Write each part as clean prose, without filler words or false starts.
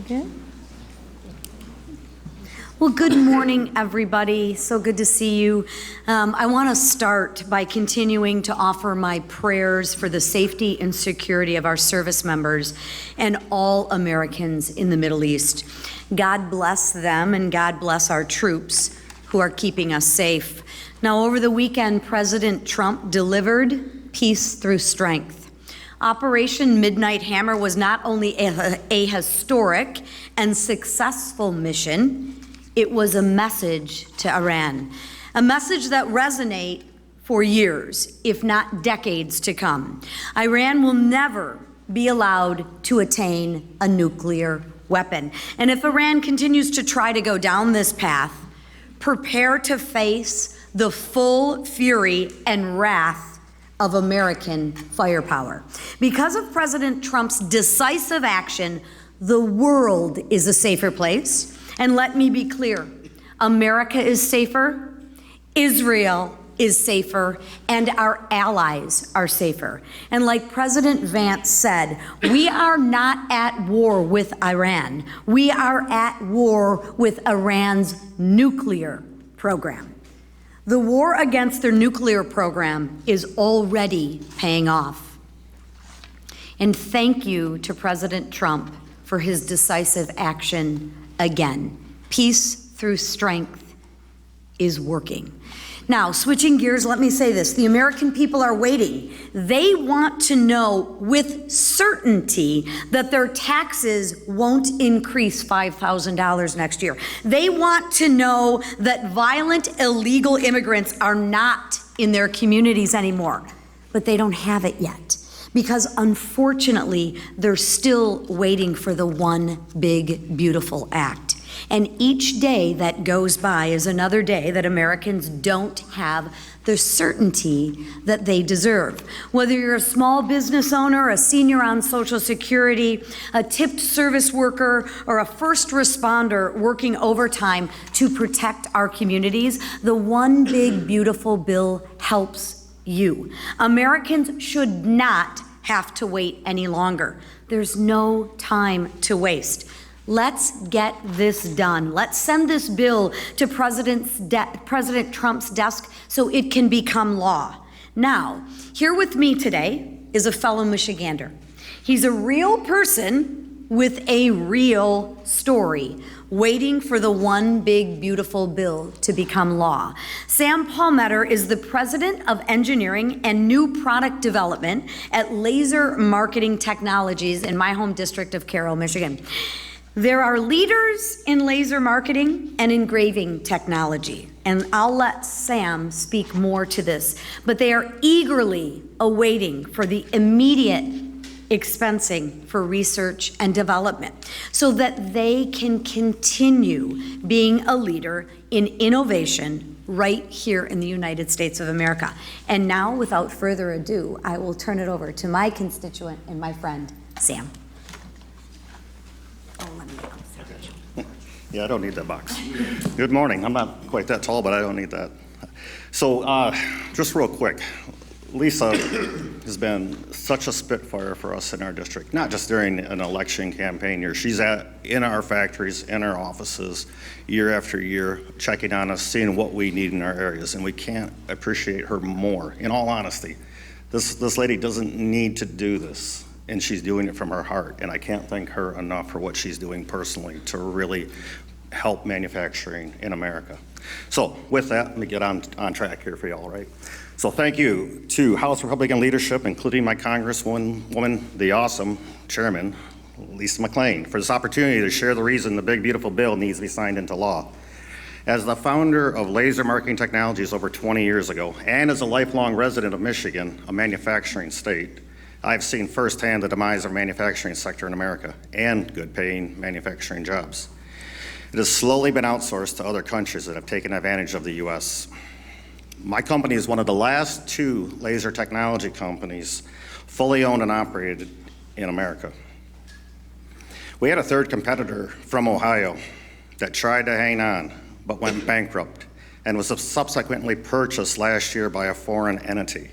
Good. Well, good morning, everybody. So good to see you. I want to start by continuing to offer my prayers for the safety and security of our service members and all Americans in the Middle East. God bless them and God bless our troops who are keeping us safe. Now, over the weekend, President Trump delivered peace through strength. Operation Midnight Hammer was not only a historic and successful mission, it was a message to Iran, a message that resonates for years, if not decades to come. Iran will never be allowed to attain a nuclear weapon. And if Iran continues to try to go down this path, prepare to face the full fury and wrath of American firepower. Because of President Trump's decisive action, the world is a safer place. And let me be clear, America is safer, Israel is safer, and our allies are safer. And like President Vance said, we are not at war with Iran. We are at war with Iran's nuclear program. The war against their nuclear program is already paying off. And thank you to President Trump for his decisive action again. Peace through strength is working. Now, switching gears, let me say this. The American people are waiting. They want to know with certainty that their taxes won't increase $5,000 next year. They want to know that violent, illegal immigrants are not in their communities anymore. But they don't have it yet, because unfortunately, they're still waiting for the one big, beautiful act. And each day that goes by is another day that Americans don't have the certainty that they deserve. Whether you're a small business owner, a senior on Social Security, a tipped service worker, or a first responder working overtime to protect our communities, the one big beautiful bill helps you. Americans should not have to wait any longer. There's no time to waste. Let's get this done. Let's send this bill to President Trump's desk so it can become law. Now, here with me today is a fellow Michigander. He's a real person with a real story, waiting for the one big beautiful bill to become law. Sam Palmetter is the President of Engineering and New Product Development at Laser Marketing Technologies in my home district of Carroll, Michigan. There are leaders in laser marketing and engraving technology, and I'll let Sam speak more to this, but they are eagerly awaiting for the immediate expensing for research and development so that they can continue being a leader in innovation right here in the United States of America. And now, without further ado, I will turn it over to my constituent and my friend, Sam. Yeah, I don't need that box. Good morning. I'm not quite that tall, but I don't need that. So just real quick, Lisa has been such a spitfire for us in our district, not just during an election campaign year. She's in our factories, in our offices, year after year, checking on us, seeing what we need in our areas, and we can't appreciate her more. In all honesty, this lady doesn't need to do this, and she's doing it from her heart, and I can't thank her enough for what she's doing personally to really help manufacturing in America. So with that, let me get on track here for y'all, right? So thank you to House Republican leadership, including my Congresswoman, the awesome Chairman, Lisa McClain, for this opportunity to share the reason the big, beautiful bill needs to be signed into law. As the founder of Laser Marketing Technologies over 20 years ago, and as a lifelong resident of Michigan, a manufacturing state, I've seen firsthand the demise of the manufacturing sector in America and good-paying manufacturing jobs. It has slowly been outsourced to other countries that have taken advantage of the U.S. My company is one of the last two laser technology companies fully owned and operated in America. We had a third competitor from Ohio that tried to hang on but went bankrupt and was subsequently purchased last year by a foreign entity.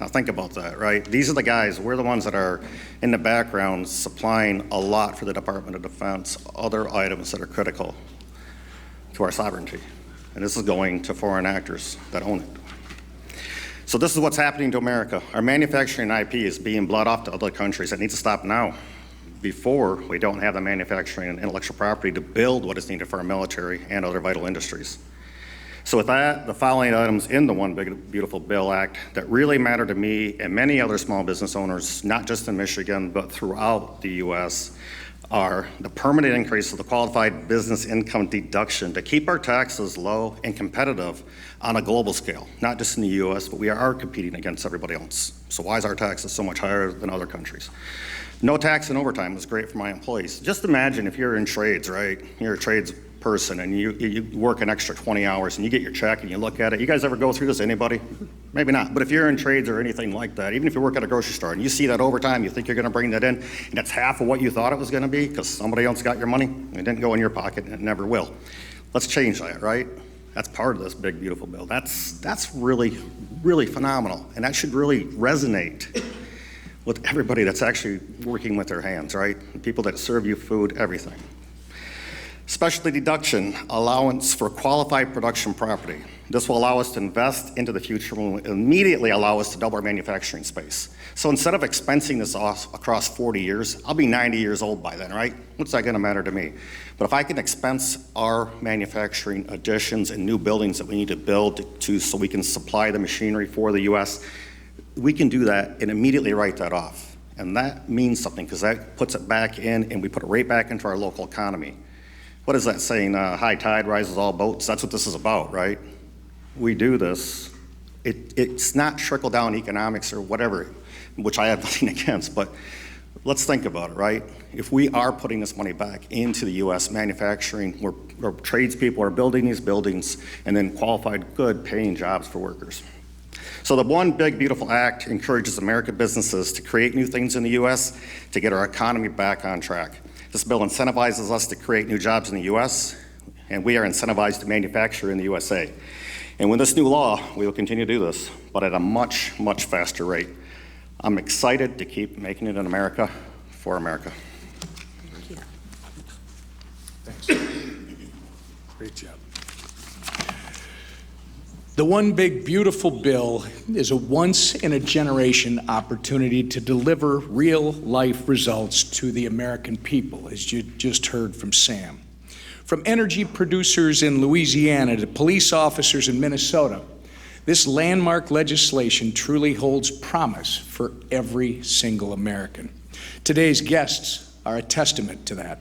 Now think about that, right? These are the guys, we're the ones that are in the background supplying a lot for the Department of Defense, other items that are critical to our sovereignty. And this is going to foreign actors that own it. So this is what's happening to America. Our manufacturing IP is being bled off to other countries. It needs to stop now, before we don't have the manufacturing and intellectual property to build what is needed for our military and other vital industries. So with that, the following items in the One Big Beautiful Bill Act that really matter to me and many other small business owners, not just in Michigan, but throughout the U.S., are the permanent increase of the qualified business income deduction to keep our taxes low and competitive on a global scale, not just in the U.S., but we are competing against everybody else. So why is our taxes so much higher than other countries? No tax and overtime was great for my employees. Just imagine if you're in trades, right? You're a trades person and you work an extra 20 hours and you get your check and you look at it. You guys ever go through this, anybody? Maybe not, but if you're in trades or anything like that, even if you work at a grocery store and you see that overtime, you think you're gonna bring that in, and it's half of what you thought it was gonna be because somebody else got your money, it didn't go in your pocket and it never will. Let's change that, right? That's part of this big, beautiful bill. That's really, really phenomenal, and that should really resonate with everybody that's actually working with their hands, right? The people that serve you food, everything. Specialty deduction allowance for qualified production property. This will allow us to invest into the future and will immediately allow us to double our manufacturing space. So instead of expensing this off across 40 years, I'll be 90 years old by then, right? What's that gonna matter to me? But if I can expense our manufacturing additions and new buildings that we need to build so we can supply the machinery for the US, we can do that and immediately write that off. And that means something because that puts it back in and we put it right back into our local economy. What is that saying? High tide rises all boats. That's what this is about, right? We do this. It's not trickle-down economics or whatever, which I have nothing against, but let's think about it, right? If we are putting this money back into the U.S. manufacturing, where tradespeople are building these buildings and then qualified, good paying jobs for workers. So the One Big Beautiful Act encourages American businesses to create new things in the U.S. to get our economy back on track. This bill incentivizes us to create new jobs in the U.S., and we are incentivized to manufacture in the USA. And with this new law, we will continue to do this, but at a much, much faster rate. I'm excited to keep making it in America for America. Thanks. Great job. The One Big Beautiful Bill is a once-in-a-generation opportunity to deliver real-life results to the American people, as you just heard from Sam. From energy producers in Louisiana to police officers in Minnesota, this landmark legislation truly holds promise for every single American. Today's guests are a testament to that.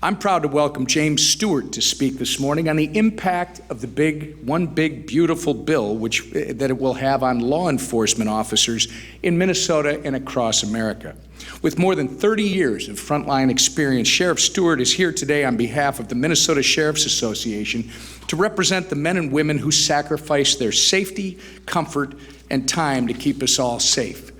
I'm proud to welcome James Stewart to speak this morning on the impact of the One Big Beautiful Bill that it will have on law enforcement officers in Minnesota and across America. With more than 30 years of frontline experience, Sheriff Stewart is here today on behalf of the Minnesota Sheriff's Association to represent the men and women who sacrifice their safety, comfort, and time to keep us all safe.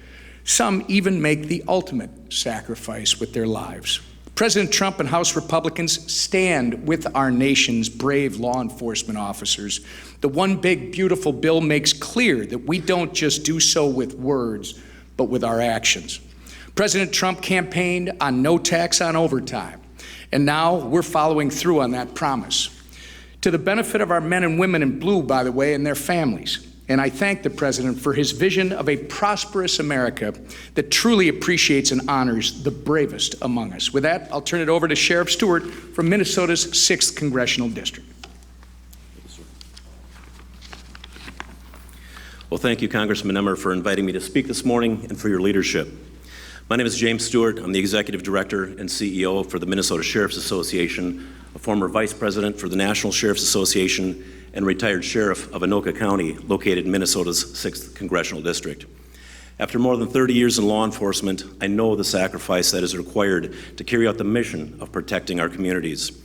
Some even make the ultimate sacrifice with their lives. President Trump and House Republicans stand with our nation's brave law enforcement officers. The One Big Beautiful Bill makes clear that we don't just do so with words, but with our actions. President Trump campaigned on no tax on overtime, and now we're following through on that promise. To the benefit of our men and women in blue, by the way, and their families. And I thank the President for his vision of a prosperous America that truly appreciates and honors the bravest among us. With that, I'll turn it over to Sheriff Stewart from Minnesota's 6th Congressional District. Well, thank you, Congressman Emmer, for inviting me to speak this morning and for your leadership. My name is James Stewart. I'm the Executive Director and CEO for the Minnesota Sheriff's Association, a former Vice President for the National Sheriff's Association, and retired sheriff of Anoka County, located in Minnesota's 6th Congressional District. After more than 30 years in law enforcement, I know the sacrifice that is required to carry out the mission of protecting our communities.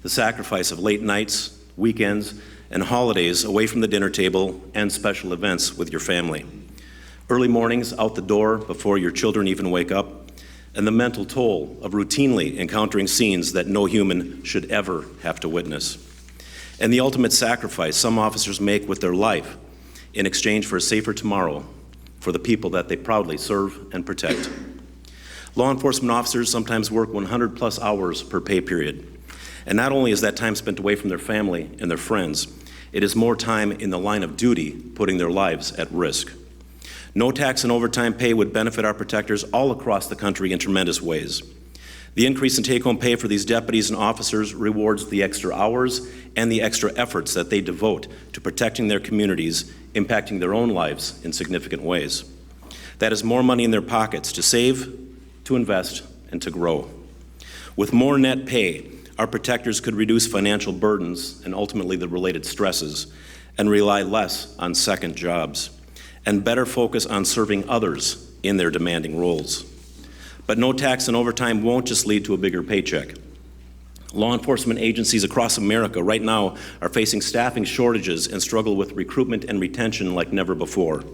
The sacrifice of late nights, weekends, and holidays away from the dinner table and special events with your family. Early mornings out the door before your children even wake up, and the mental toll of routinely encountering scenes that no human should ever have to witness. And the ultimate sacrifice some officers make with their life in exchange for a safer tomorrow for the people that they proudly serve and protect. Law enforcement officers sometimes work 100+ hours per pay period. And not only is that time spent away from their family and their friends, it is more time in the line of duty, putting their lives at risk. No tax and overtime pay would benefit our protectors all across the country in tremendous ways. The increase in take-home pay for these deputies and officers rewards the extra hours and the extra efforts that they devote to protecting their communities, impacting their own lives in significant ways. That is more money in their pockets to save, to invest, and to grow. With more net pay, our protectors could reduce financial burdens and ultimately the related stresses and rely less on second jobs and better focus on serving others in their demanding roles. But no tax and overtime won't just lead to a bigger paycheck. Law enforcement agencies across America right now are facing staffing shortages and struggle with recruitment and retention like never before.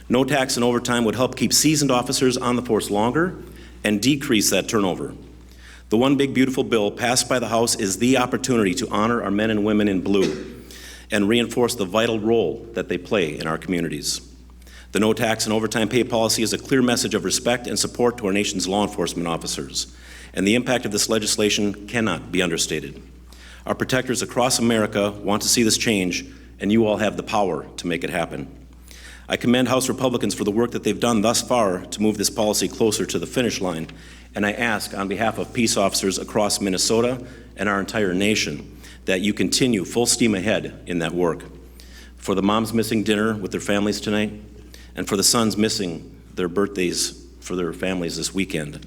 No tax and overtime would help keep seasoned officers on the force longer and decrease that turnover. The One Big Beautiful Bill passed by the House is the opportunity to honor our men and women in blue and reinforce the vital role that they play in our communities. The no tax and overtime pay policy is a clear message of respect and support to our nation's law enforcement officers, and the impact of this legislation cannot be understated. Our protectors across America want to see this change, and you all have the power to make it happen. I commend House Republicans for the work that they've done thus far to move this policy closer to the finish line, and I ask on behalf of peace officers across Minnesota and our entire nation that you continue full steam ahead in that work. For the moms missing dinner with their families tonight, and for the sons missing their birthdays for their families this weekend,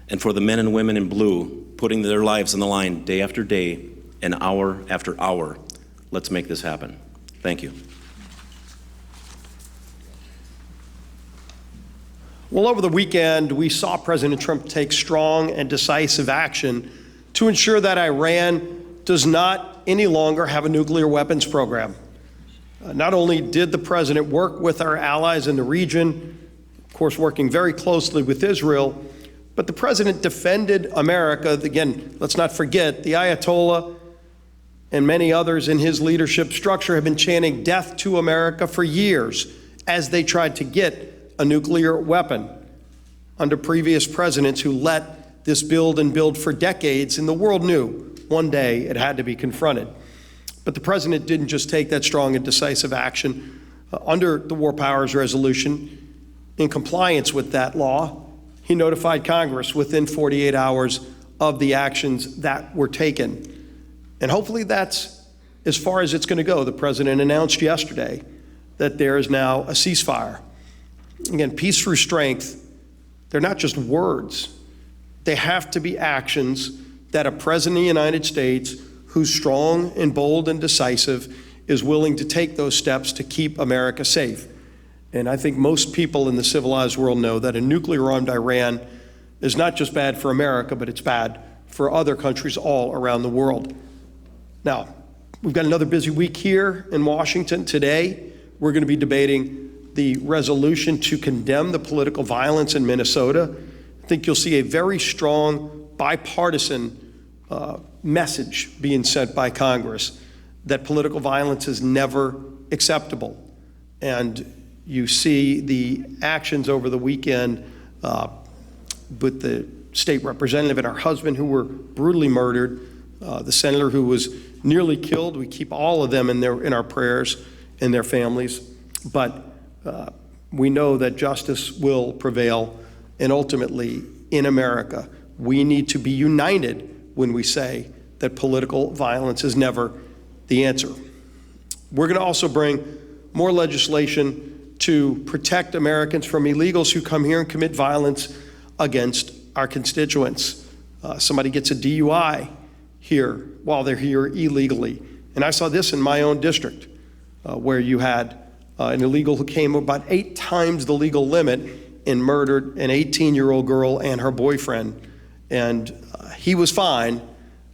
and for the men and women in blue putting their lives on the line day after day and hour after hour, let's make this happen. Thank you. Well, over the weekend, we saw President Trump take strong and decisive action to ensure that Iran does not any longer have a nuclear weapons program. Not only did the president work with our allies in the region, of course, working very closely with Israel, but the president defended America. Again, let's not forget, the Ayatollah and many others in his leadership structure have been chanting death to America for years as they tried to get a nuclear weapon under previous presidents who let this build and build for decades, and the world knew one day it had to be confronted. But the president didn't just take that strong and decisive action. Under the War Powers Resolution, in compliance with that law, he notified Congress within 48 hours of the actions that were taken. And hopefully that's as far as it's going to go. The president announced yesterday that there is now a ceasefire. Again, peace through strength, they're not just words. They have to be actions that a president of the United States who's strong and bold and decisive is willing to take those steps to keep America safe. And I think most people in the civilized world know that a nuclear-armed Iran is not just bad for America, but it's bad for other countries all around the world. Now, we've got another busy week here in Washington. Today, we're going to be debating the resolution to condemn the political violence in Minnesota. I think you'll see a very strong bipartisan message being sent by Congress that political violence is never acceptable. And you see the actions over the weekend with the state representative and her husband who were brutally murdered, the senator who was nearly killed. We keep all of them in our prayers and their families. But we know that justice will prevail, and ultimately in America, we need to be united when we say that political violence is never the answer. We're going to also bring more legislation to protect Americans from illegals who come here and commit violence against our constituents. Somebody gets a DUI here while they're here illegally. And I saw this in my own district where you had an illegal who came about 8 times the legal limit and murdered an 18-year-old girl and her boyfriend. And he was fine,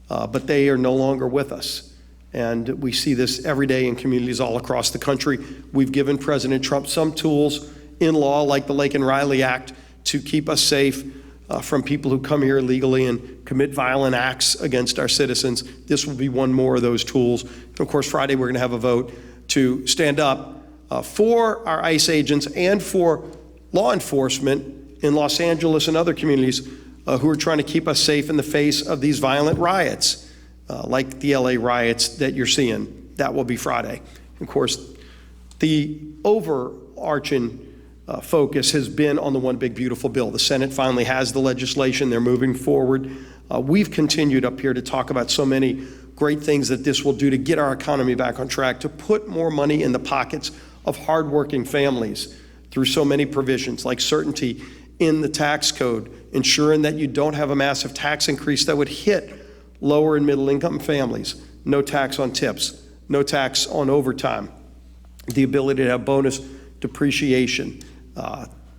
but they are no longer with us. And we see this every day in communities all across the country. We've given President Trump some tools in law, like the Lake and Riley Act, to keep us safe from people who come here illegally and commit violent acts against our citizens. This will be one more of those tools. And of course, Friday we're going to have a vote to stand up for our ICE agents and for law enforcement in Los Angeles and other communities who are trying to keep us safe in the face of these violent riots, like the LA riots that you're seeing. That will be Friday. Of course, the overarching focus has been on the one big beautiful bill. The Senate finally has the legislation. They're moving forward. We've continued up here to talk about so many great things that this will do to get our economy back on track, to put more money in the pockets of hardworking families through so many provisions like certainty in the tax code, ensuring that you don't have a massive tax increase that would hit lower and middle income families. No tax on tips, no tax on overtime, the ability to have bonus depreciation,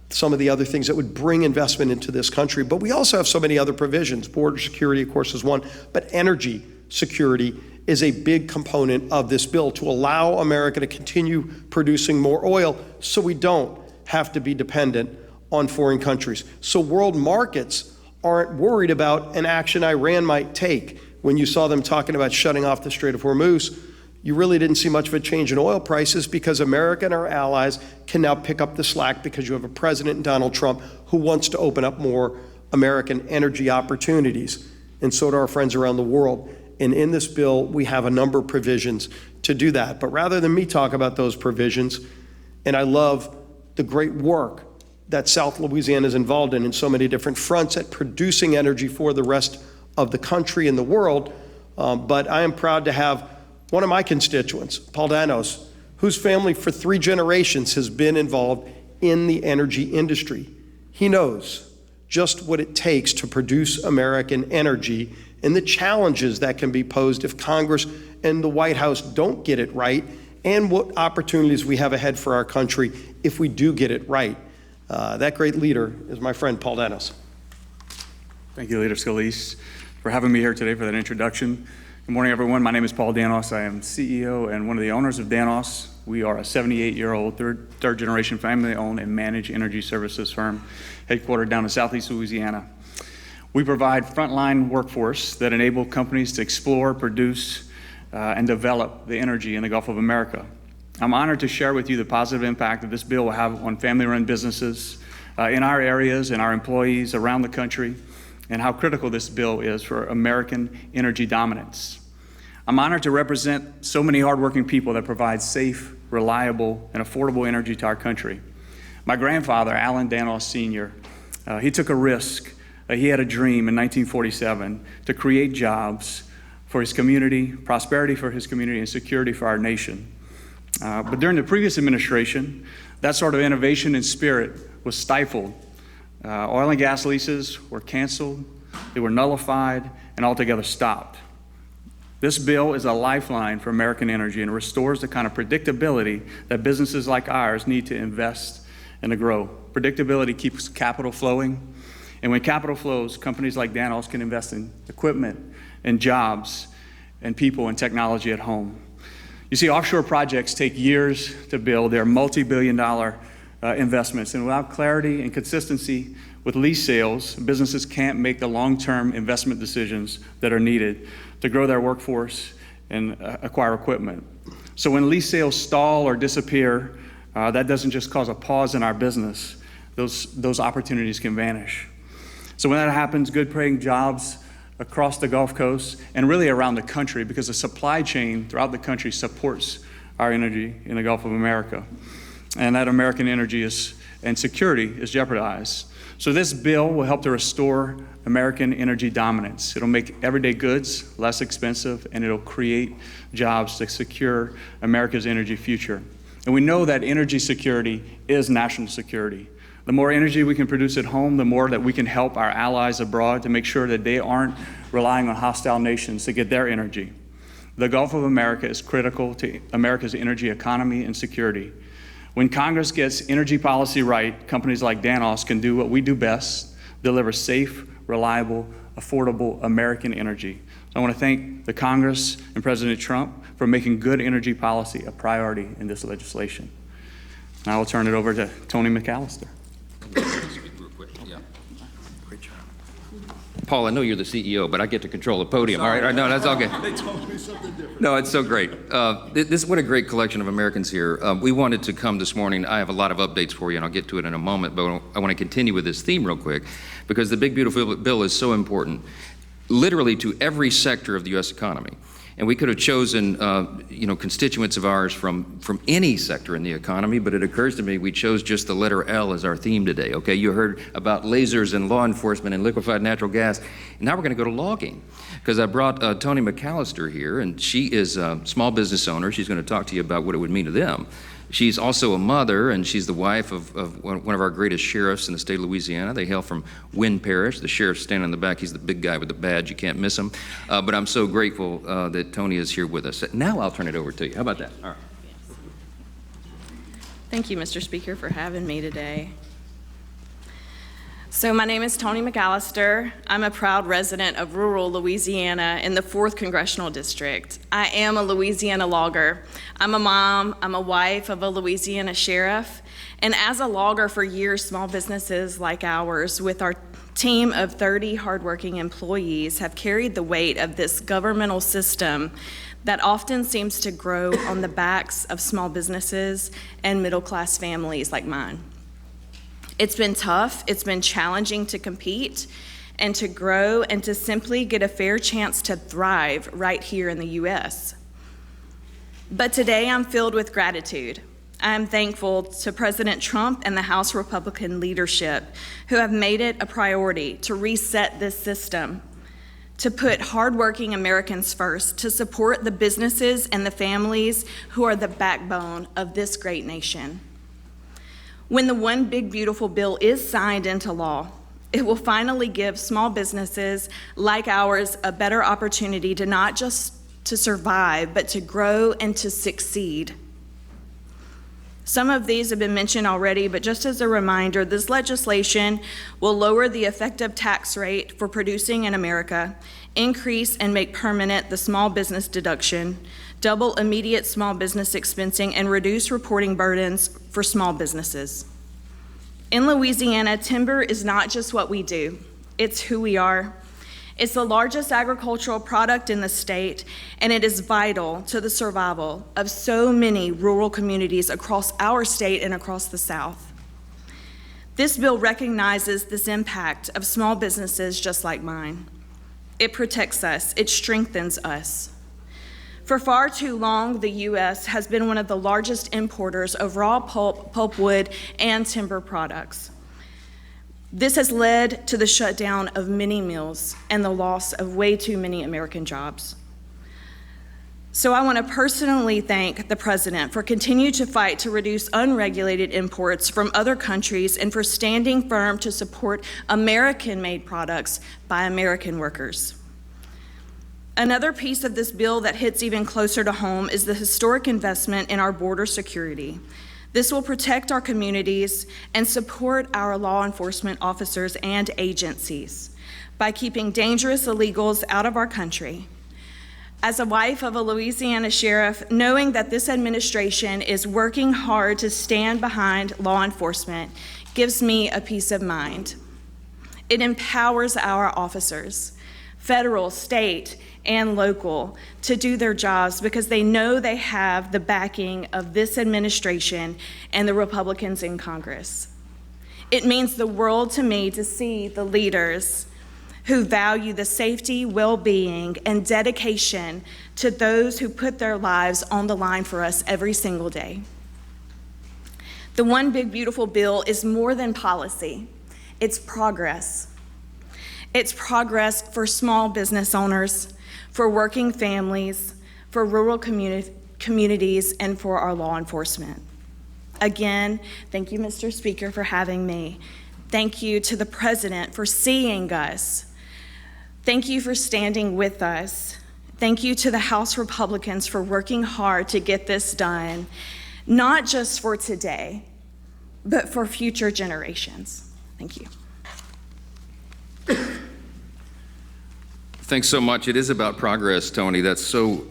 some of the other things that would bring investment into this country. But we also have so many other provisions. Border security, of course, is one, but energy security is a big component of this bill to allow America to continue producing more oil so we don't have to be dependent on foreign countries. So world markets aren't worried about an action Iran might take. When you saw them talking about shutting off the Strait of Hormuz, you really didn't see much of a change in oil prices because America and our allies can now pick up the slack because you have a president, Donald Trump, who wants to open up more American energy opportunities. And so do our friends around the world. And in this bill, we have a number of provisions to do that. But rather than me talk about those provisions, and I love the great work that South Louisiana is involved in so many different fronts at producing energy for the rest of the country and the world, but I am proud to have one of my constituents, Paul Danos, whose family for 3 generations has been involved in the energy industry. He knows just what it takes to produce American energy and the challenges that can be posed if Congress and the White House don't get it right, and what opportunities we have ahead for our country if we do get it right. That great leader is my friend, Paul Danos. Thank you, Leader Scalise, for having me here today for that introduction. Good morning, everyone. My name is Paul Danos. I am CEO and one of the owners of Danos. We are a 78-year-old, third-generation family-owned and managed energy services firm headquartered down in Southeast Louisiana. We provide frontline workforce that enable companies to explore, produce, and develop the energy in the Gulf of America. I'm honored to share with you the positive impact that this bill will have on family-run businesses in our areas and our employees around the country, and how critical this bill is for American energy dominance. I'm honored to represent so many hardworking people that provide safe, reliable, and affordable energy to our country. My grandfather, Alan Danos Sr., he took a risk. He had a dream in 1947 to create jobs for his community, prosperity for his community, and security for our nation. But during the previous administration, that sort of innovation and spirit was stifled. Oil and gas leases were canceled, they were nullified, and altogether stopped. This bill is a lifeline for American energy and restores the kind of predictability that businesses like ours need to invest and to grow. Predictability keeps capital flowing, and when capital flows, companies like Danos can invest in equipment and jobs and people and technology at home. You see, offshore projects take years to build. They're multi-billion-dollar investments, and without clarity and consistency with lease sales, businesses can't make the long-term investment decisions that are needed to grow their workforce and acquire equipment. So when lease sales stall or disappear, that doesn't just cause a pause in our business. Those opportunities can vanish. So when that happens, good paying jobs across the Gulf Coast and really around the country, because the supply chain throughout the country supports our energy in the Gulf of America. And that American energy and security is jeopardized. So this bill will help to restore American energy dominance. It'll make everyday goods less expensive, and it'll create jobs to secure America's energy future. And we know that energy security is national security. The more energy we can produce at home, the more that we can help our allies abroad to make sure that they aren't relying on hostile nations to get their energy. The Gulf of America is critical to America's energy economy and security. When Congress gets energy policy right, companies like Danos can do what we do best, deliver safe, reliable, affordable American energy. So I want to thank the Congress and President Trump for making good energy policy a priority in this legislation. Now I'll turn it over to Tony McAllister. Speak real quick. Yeah. Great job. Paul, I know you're the CEO, but I get to control the podium. All right, no, that's all good. They told me something different. No, it's so great. What a great collection of Americans here. We wanted to come this morning. I have a lot of updates for you, and I'll get to it in a moment, but I want to continue with this theme real quick, because the big, beautiful bill is so important, literally to every sector of the U.S. economy. And we could have chosen, constituents of ours from any sector in the economy, but it occurs to me we chose just the letter L as our theme today, okay? You heard about lasers and law enforcement and liquefied natural gas. And now we're going to go to logging, because I brought Toni McClain here, and she is a small business owner. She's going to talk to you about what it would mean to them. She's also a mother, and she's the wife of one of our greatest sheriffs in the state of Louisiana. They hail from Wynn Parish. The sheriff's standing in the back. He's the big guy with the badge. You can't miss him. But I'm so grateful that Toni is here with us. Now I'll turn it over to you. How about that? All right. Thank you, Mr. Speaker, for having me today. So my name is Toni McClain. I'm a proud resident of rural Louisiana in the 4th Congressional District. I am a Louisiana logger. I'm a mom, I'm a wife of a Louisiana sheriff, and as a logger for years, small businesses like ours, with our team of 30 hardworking employees, have carried the weight of this governmental system that often seems to grow on the backs of small businesses and middle-class families like mine. It's been tough, it's been challenging to compete and to grow and to simply get a fair chance to thrive right here in the U.S. But today I'm filled with gratitude. I am thankful to President Trump and the House Republican leadership who have made it a priority to reset this system, to put hardworking Americans first, to support the businesses and the families who are the backbone of this great nation. When the One Big Beautiful Bill is signed into law, it will finally give small businesses like ours a better opportunity to not just to survive, but to grow and to succeed. Some of these have been mentioned already, but just as a reminder, this legislation will lower the effective tax rate for producing in America, increase and make permanent the small business deduction, double immediate small business expensing, and reduce reporting burdens for small businesses. In Louisiana, timber is not just what we do, it's who we are. It's the largest agricultural product in the state, and it is vital to the survival of so many rural communities across our state and across the South. This bill recognizes this impact of small businesses just like mine. It protects us, it strengthens us. For far too long, the U.S. has been one of the largest importers of raw pulp, pulpwood, and timber products. This has led to the shutdown of many mills and the loss of way too many American jobs. So I want to personally thank the President for continuing to fight to reduce unregulated imports from other countries and for standing firm to support American-made products by American workers. Another piece of this bill that hits even closer to home is the historic investment in our border security. This will protect our communities and support our law enforcement officers and agencies by keeping dangerous illegals out of our country. As a wife of a Louisiana sheriff, knowing that this administration is working hard to stand behind law enforcement gives me a peace of mind. It empowers our officers, federal, state, and local, to do their jobs because they know they have the backing of this administration and the Republicans in Congress. It means the world to me to see the leaders who value the safety, well-being, and dedication to those who put their lives on the line for us every single day. The One Big Beautiful Bill is more than policy, it's progress. It's progress for small business owners, for working families, for rural communities, and for our law enforcement. Again, thank you, Mr. Speaker, for having me. Thank you to the President for seeing us. Thank you for standing with us. Thank you to the House Republicans for working hard to get this done, not just for today, but for future generations. Thank you. Thanks so much. It is about progress, Toni. That's so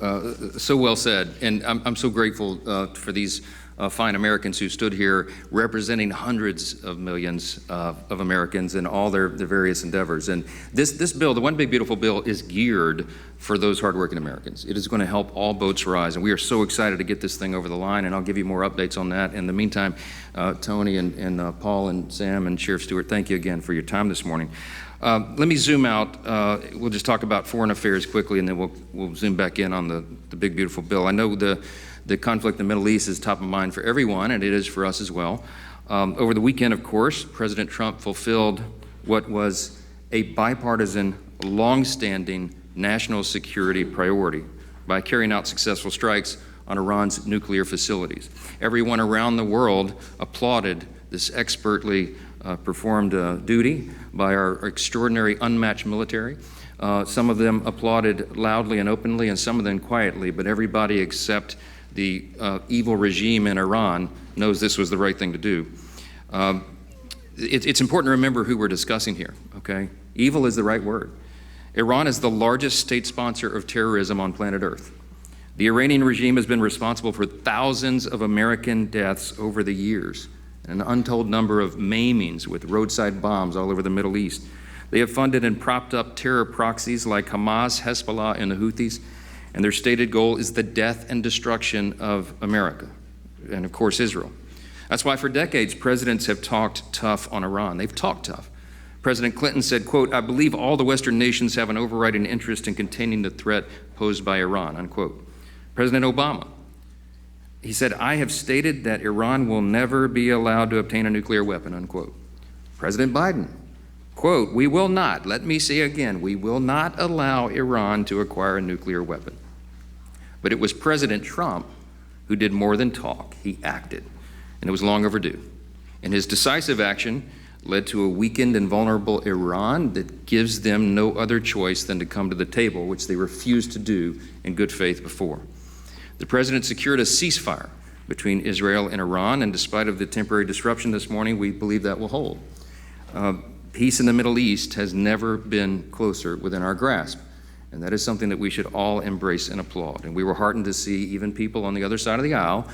well said. And I'm so grateful for these fine Americans who stood here representing hundreds of millions of Americans in all their various endeavors. And this bill, the One Big Beautiful Bill, is geared for those hardworking Americans. It is going to help all boats rise, and we are so excited to get this thing over the line, and I'll give you more updates on that. In the meantime, Tony and Paul and Sam and Sheriff Stewart, thank you again for your time this morning. Let me zoom out. We'll just talk about foreign affairs quickly, and then we'll zoom back in on the big, beautiful bill. I know the conflict in the Middle East is top of mind for everyone, and it is for us as well. Over the weekend, of course, President Trump fulfilled what was a bipartisan, long-standing national security priority by carrying out successful strikes on Iran's nuclear facilities. Everyone around the world applauded this expertly performed duty by our extraordinary, unmatched military. Some of them applauded loudly and openly, and some of them quietly, but everybody except the evil regime in Iran knows this was the right thing to do. It's important to remember who we're discussing here, okay? Evil is the right word. Iran is the largest state sponsor of terrorism on planet Earth. The Iranian regime has been responsible for thousands of American deaths over the years, and an untold number of maimings with roadside bombs all over the Middle East. They have funded and propped up terror proxies like Hamas, Hezbollah, and the Houthis, and their stated goal is the death and destruction of America, and of course Israel. That's why for decades presidents have talked tough on Iran. They've talked tough. President Clinton said, quote, "I believe all the Western nations have an overriding interest in containing the threat posed by Iran," unquote. President Obama, he said, "I have stated that Iran will never be allowed to obtain a nuclear weapon," unquote. President Biden, quote, "We will not," let me say again, "we will not allow Iran to acquire a nuclear weapon." But it was President Trump who did more than talk. He acted, and it was long overdue. And his decisive action led to a weakened and vulnerable Iran that gives them no other choice than to come to the table, which they refused to do in good faith before. The president secured a ceasefire between Israel and Iran, and despite of the temporary disruption this morning, we believe that will hold. Peace in the Middle East has never been closer within our grasp, and that is something that we should all embrace and applaud. And we were heartened to see even people on the other side of the aisle,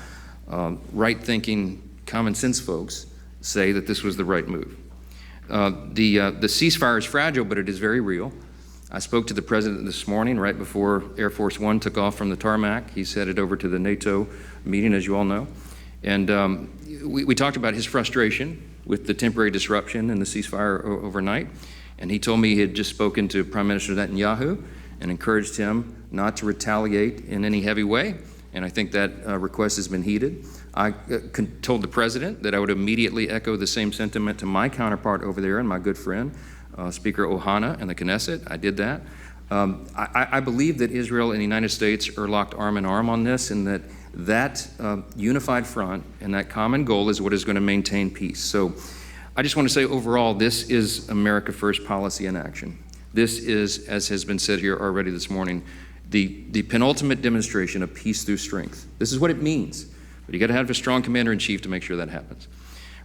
right-thinking, common-sense folks, say that this was the right move. The ceasefire is fragile, but it is very real. I spoke to the president this morning right before Air Force One took off from the tarmac. He's headed over to the NATO meeting, as you all know. And we talked about his frustration with the temporary disruption and the ceasefire overnight. And he told me he had just spoken to Prime Minister Netanyahu and encouraged him not to retaliate in any heavy way. And I think that request has been heeded. I told the president that I would immediately echo the same sentiment to my counterpart over there and my good friend, Speaker Ohana and the Knesset. I did that. I believe that Israel and the United States are locked arm in arm on this, and that unified front and that common goal is what is going to maintain peace. So I just want to say overall, this is America First policy in action. This is, as has been said here already this morning, the penultimate demonstration of peace through strength. This is what it means. But you got to have a strong commander-in-chief to make sure that happens.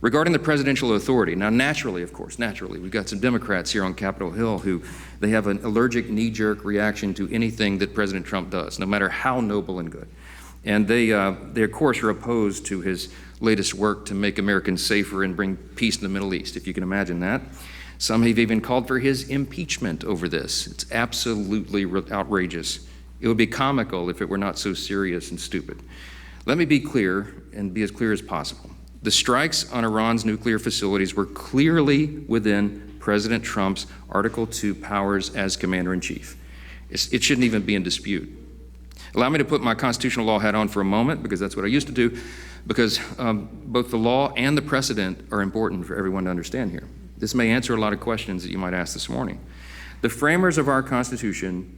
Regarding the presidential authority, now naturally, we've got some Democrats here on Capitol Hill who they have an allergic knee-jerk reaction to anything that President Trump does, no matter how noble and good. And they of course, are opposed to his latest work to make Americans safer and bring peace in the Middle East, if you can imagine that. Some have even called for his impeachment over this. It's absolutely outrageous. It would be comical if it were not so serious and stupid. Let me be clear and be as clear as possible. The strikes on Iran's nuclear facilities were clearly within President Trump's Article 2 powers as commander-in-chief. It shouldn't even be in dispute. Allow me to put my constitutional law hat on for a moment, because that's what I used to do, because both the law and the precedent are important for everyone to understand here. This may answer a lot of questions that you might ask this morning. The framers of our Constitution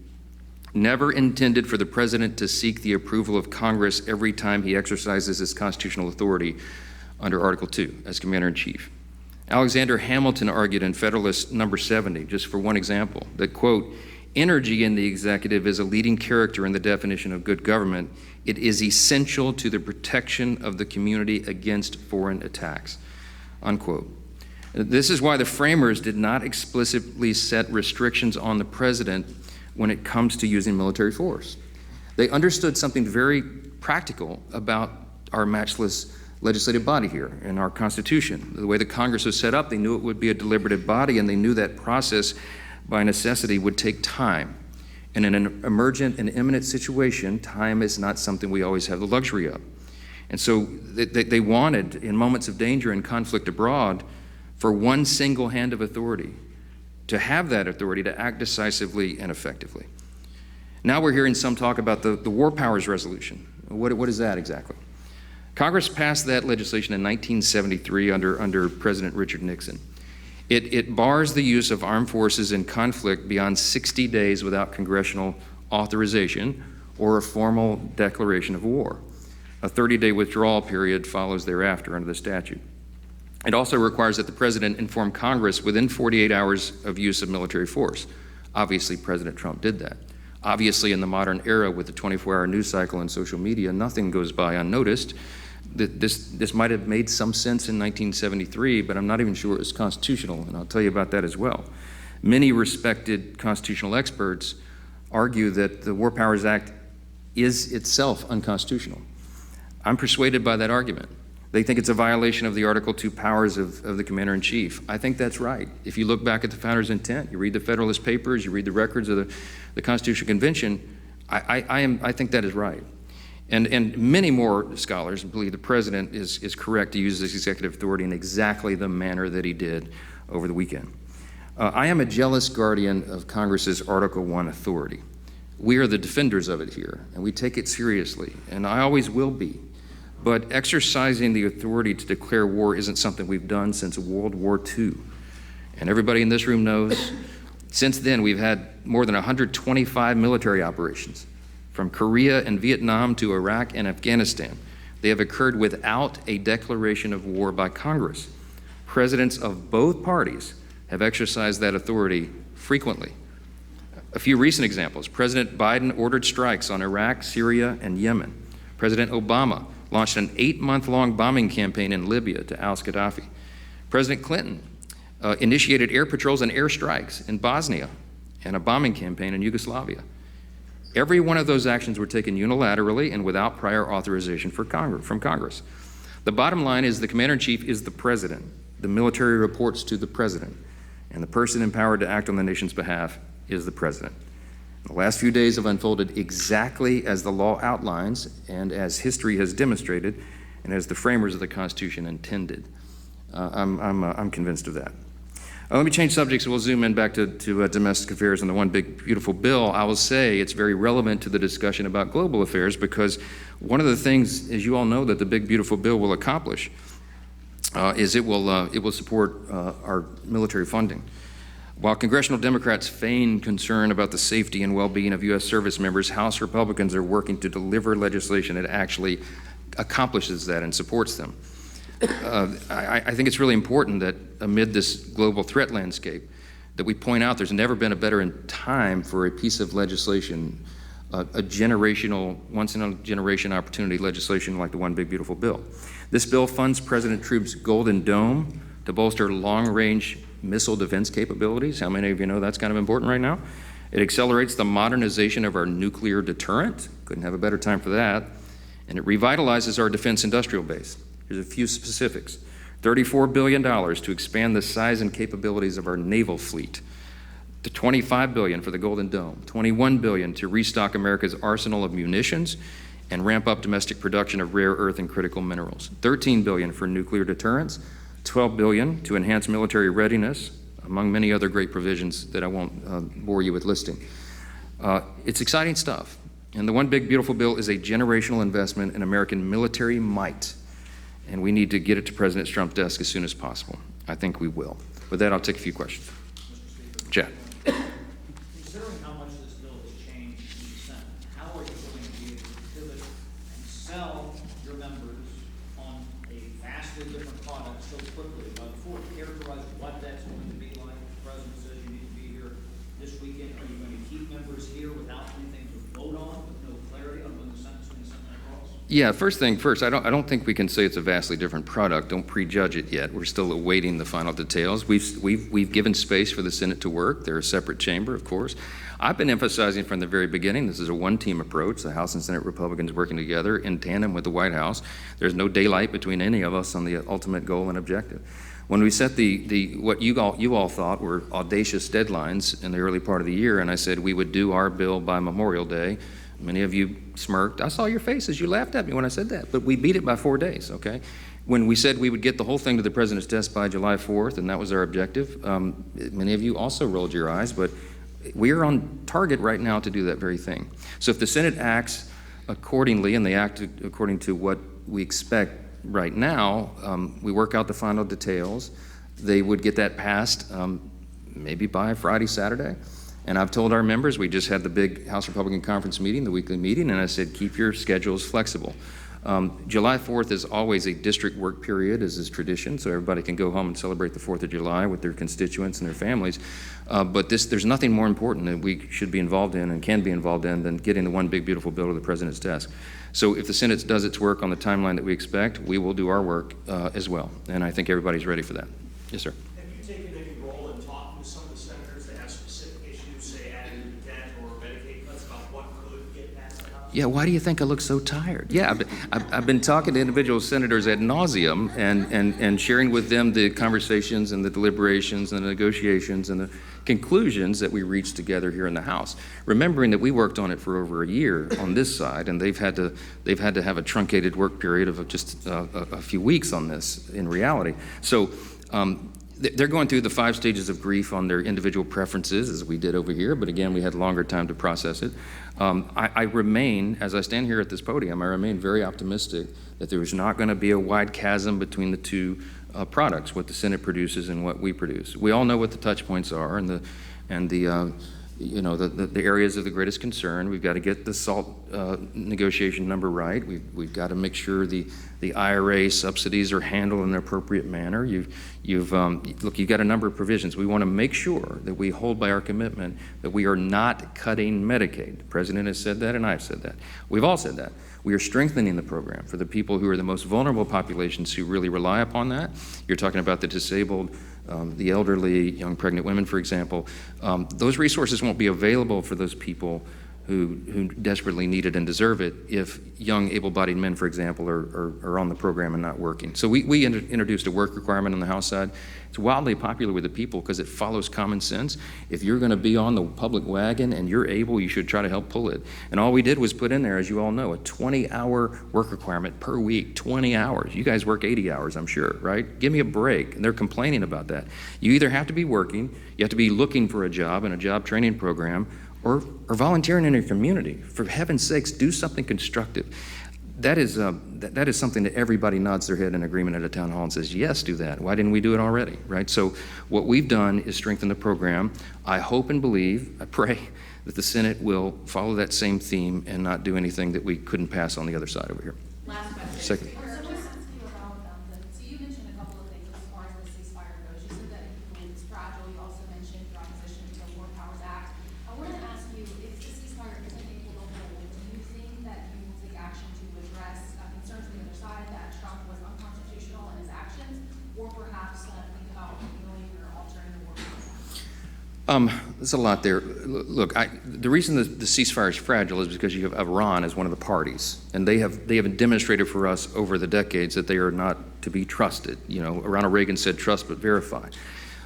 never intended for the president to seek the approval of Congress every time he exercises his constitutional authority under Article 2 as commander-in-chief. Alexander Hamilton argued in Federalist number 70, just for one example, that, quote, "Energy in the executive is a leading character in the definition of good government. It is essential to the protection of the community against foreign attacks," unquote. This is why the framers did not explicitly set restrictions on the president when it comes to using military force. They understood something very practical about our matchless legislative body here in our Constitution. The way the Congress was set up, they knew it would be a deliberative body, and they knew that process by necessity would take time. And in an emergent and imminent situation, time is not something we always have the luxury of. And so they wanted, in moments of danger and conflict abroad, for one single hand of authority, to have that authority to act decisively and effectively. Now we're hearing some talk about the War Powers Resolution. What is that exactly? Congress passed that legislation in 1973 under President Richard Nixon. It bars the use of armed forces in conflict beyond 60 days without congressional authorization or a formal declaration of war. A 30-day withdrawal period follows thereafter under the statute. It also requires that the President inform Congress within 48 hours of use of military force. Obviously, President Trump did that. Obviously, in the modern era with the 24-hour news cycle and social media, nothing goes by unnoticed. This might have made some sense in 1973, but I'm not even sure it was constitutional, and I'll tell you about that as well. Many respected constitutional experts argue that the War Powers Act is itself unconstitutional. I'm persuaded by that argument. They think it's a violation of the Article II powers of the Commander-in-Chief. I think that's right. If you look back at the Founders' intent, you read the Federalist Papers, you read the records of the Constitutional Convention, I think that is right. And many more scholars believe the President is correct to use this executive authority in exactly the manner that he did over the weekend. I am a jealous guardian of Congress's Article I authority. We are the defenders of it here, and we take it seriously, and I always will be. But exercising the authority to declare war isn't something we've done since World War II. And everybody in this room knows, since then we've had more than 125 military operations, from Korea and Vietnam to Iraq and Afghanistan. They have occurred without a declaration of war by Congress. Presidents of both parties have exercised that authority frequently. A few recent examples: President Biden ordered strikes on Iraq, Syria, and Yemen. President Obama launched an 8-month-long bombing campaign in Libya to oust Gaddafi. President Clinton initiated air patrols and air strikes in Bosnia and a bombing campaign in Yugoslavia. Every one of those actions were taken unilaterally and without prior authorization from Congress. The bottom line is the Commander-in-Chief is the President. The military reports to the President, and the person empowered to act on the nation's behalf is the President. The last few days have unfolded exactly as the law outlines and as history has demonstrated and as the framers of the Constitution intended. I'm convinced of that. Let me change subjects and we'll zoom in back to domestic affairs and the one big beautiful bill. I will say it's very relevant to the discussion about global affairs because one of the things, as you all know, that the big beautiful bill will accomplish is it will support our military funding. While congressional Democrats feign concern about the safety and well-being of U.S. service members, House Republicans are working to deliver legislation that actually accomplishes that and supports them. I think it's really important that amid this global threat landscape that we point out there's never been a better time for a piece of legislation, a generational, once-in-a-generation opportunity legislation like the One Big Beautiful Bill. This bill funds President Trump's Golden Dome to bolster long-range missile defense capabilities. How many of you know that's kind of important right now? It accelerates the modernization of our nuclear deterrent. Couldn't have a better time for that. And it revitalizes our defense industrial base. Here's a few specifics. $34 billion to expand the size and capabilities of our naval fleet. To $25 billion for the Golden Dome. $21 billion to restock America's arsenal of munitions and ramp up domestic production of rare earth and critical minerals. $13 billion for nuclear deterrence. $12 billion to enhance military readiness, among many other great provisions that I won't bore you with listing. It's exciting stuff. And the One Big Beautiful Bill is a generational investment in American military might. And we need to get it to President Trump's desk as soon as possible. I think we will. With that, I'll take a few questions. Chad. Considering how much this bill has changed in the Senate, how are you going to be able to pivot and sell your members on a vastly different product so quickly? Before characterize what that's going to be like, the President says you need to be here this weekend. Are you going to keep members here without anything to vote on, with no clarity on when the Senate's going to send that across? Yeah, first thing first, I don't think we can say it's a vastly different product. Don't prejudge it yet. We're still awaiting the final details. We've given space for the Senate to work. They're a separate chamber, of course. I've been emphasizing from the very beginning, this is a one-team approach. The House and Senate Republicans working together in tandem with the White House. There's no daylight between any of us on the ultimate goal and objective. When we set what you all thought were audacious deadlines in the early part of the year, and I said we would do our bill by Memorial Day, many of you smirked. I saw your faces. You laughed at me when I said that. But we beat it by 4 days, okay? When we said we would get the whole thing to the President's desk by July 4th, and that was our objective, many of you also rolled your eyes, but we are on target right now to do that very thing. So if the Senate acts accordingly, and they act according to what we expect right now, we work out the final details, they would get that passed maybe by Friday, Saturday. And I've told our members, we just had the big House Republican Conference meeting, the weekly meeting, and I said, keep your schedules flexible. July 4th is always a district work period, as is tradition, so everybody can go home and celebrate the 4th of July with their constituents and their families. But there's nothing more important that we should be involved in and can be involved in than getting the one big beautiful bill to the President's desk. So if the Senate does its work on the timeline that we expect, we will do our work as well. And I think everybody's ready for that. Yes, sir. Have you taken any role in talking with some of the senators that have specific issues, say adding debt or Medicaid cuts, about what could get passed? Yeah, why do you think I look so tired? Yeah, I've been talking to individual senators ad nauseum and sharing with them the conversations and the deliberations and the negotiations and the conclusions that we reached together here in the House. Remembering that we worked on it for over a year on this side, and they've had to have a truncated work period of just a few weeks on this in reality. So they're going through the 5 stages of grief on their individual preferences, as we did over here, but again, we had longer time to process it. I remain, as I stand here at this podium, I remain very optimistic that there is not going to be a wide chasm between the two products, what the Senate produces and what we produce. We all know what the touch points are and the areas of the greatest concern. We've got to get the SALT negotiation number right. We've got to make sure the IRA subsidies are handled in an appropriate manner. You've got a number of provisions. We want to make sure that we hold by our commitment that we are not cutting Medicaid. The President has said that, and I've said that. We've all said that. We are strengthening the program for the people who are the most vulnerable populations who really rely upon that. You're talking about the disabled, the elderly, young pregnant women, for example. Those resources won't be available for those people who desperately need it and deserve it if young able-bodied men, for example, are on the program and not working. So we introduced a work requirement on the House side. It's wildly popular with the people because it follows common sense. If you're going to be on the public wagon and you're able, you should try to help pull it. And all we did was put in there, as you all know, a 20-hour work requirement per week, 20 hours. You guys work 80 hours, I'm sure, right? Give me a break. And they're complaining about that. You either have to be working, you have to be looking for a job in a job training program, or volunteering in your community. For heaven's sakes, do something constructive. That is something that everybody nods their head in agreement at a town hall and says, yes, do that. Why didn't we do it already, right? So what we've done is strengthen the program. I hope and believe, I pray, that the Senate will follow that same theme and not do anything that we couldn't pass on the other side over here. Last question. Second. So you mentioned a couple of things as far as the ceasefire goes. You said that it's fragile. You also mentioned your opposition to the War Powers Act. I wanted to ask you, if the ceasefire isn't able to hold, do you think that you will take action to address concerns on the other side that Trump was unconstitutional in his actions, or perhaps think about repealing or altering the War Powers Act? There's a lot there. Look, the reason the ceasefire is fragile is because you have Iran as one of the parties, and they have demonstrated for us over the decades that they are not to be trusted. You know, Ronald Reagan said, "Trust but verify."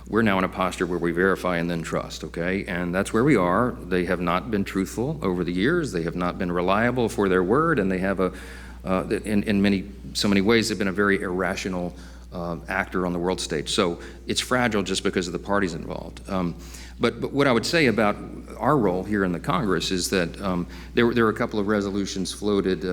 We're now in a posture where we verify and then trust, okay? And that's where we are. They have not been truthful over the years. They have not been reliable for their word, and they have in so many ways, they've been a very irrational actor on the world stage. So it's fragile just because of the parties involved. But what I would say about our role here in the Congress is that there were a couple of resolutions floated.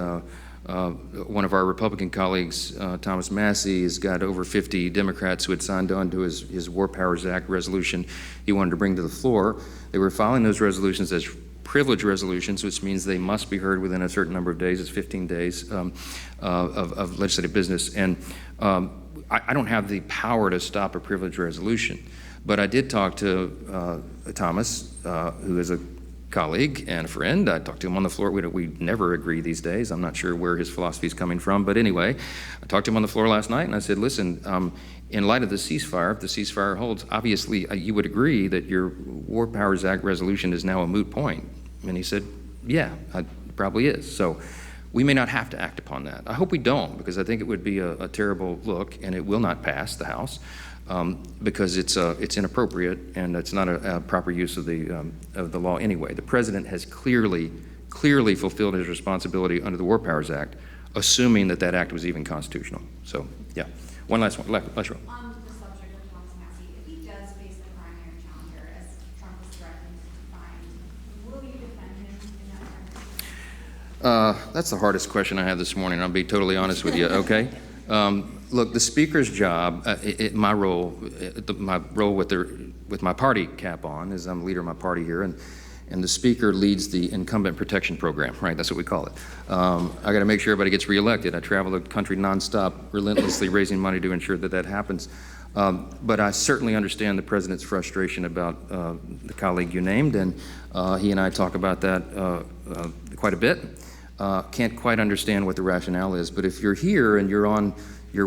One of our Republican colleagues, Thomas Massey, has got over 50 Democrats who had signed on to his War Powers Act resolution he wanted to bring to the floor. They were filing those resolutions as privilege resolutions, which means they must be heard within a certain number of days. It's 15 days of legislative business. And I don't have the power to stop a privilege resolution. But I did talk to Thomas, who is a colleague and a friend. I talked to him on the floor. We never agree these days. I'm not sure where his philosophy is coming from. But anyway, I talked to him on the floor last night, and I said, listen, in light of the ceasefire, if the ceasefire holds, obviously you would agree that your War Powers Act resolution is now a moot point. And he said, yeah, it probably is. So we may not have to act upon that. I hope we don't, because I think it would be a terrible look, and it will not pass the House. Because it's inappropriate and it's not a proper use of the law anyway. The president has clearly fulfilled his responsibility under the War Powers Act, assuming that that act was even constitutional. So, yeah. One last one. Last row. On the subject of Thomas Massey, if he does face the primary challenger, as Trump was threatening to find, will you defend him in that primary? That's the hardest question I have this morning. I'll be totally honest with you. Okay. Look, the Speaker's job, my role with my party cap on, is I'm leader of my party here, and the Speaker leads the Incumbent Protection Program, right? That's what we call it. I got to make sure everybody gets reelected. I travel the country nonstop, relentlessly raising money to ensure that happens. But I certainly understand the President's frustration about the colleague you named, and he and I talk about that quite a bit. Can't quite understand what the rationale is, but if you're here and you're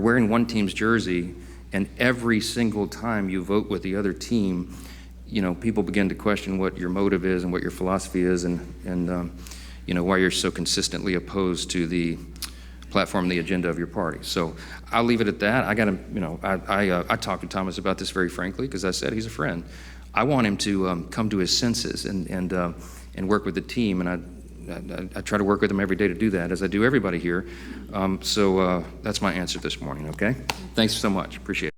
wearing one team's jersey, and every single time you vote with the other team, people begin to question what your motive is and what your philosophy is, and why you're so consistently opposed to the platform and the agenda of your party. So I'll leave it at that. I talked to Thomas about this very frankly, because I said he's a friend. I want him to come to his senses and work with the team, and I try to work with him every day to do that, as I do everybody here. So that's my answer this morning, okay? Thanks so much. Appreciate it.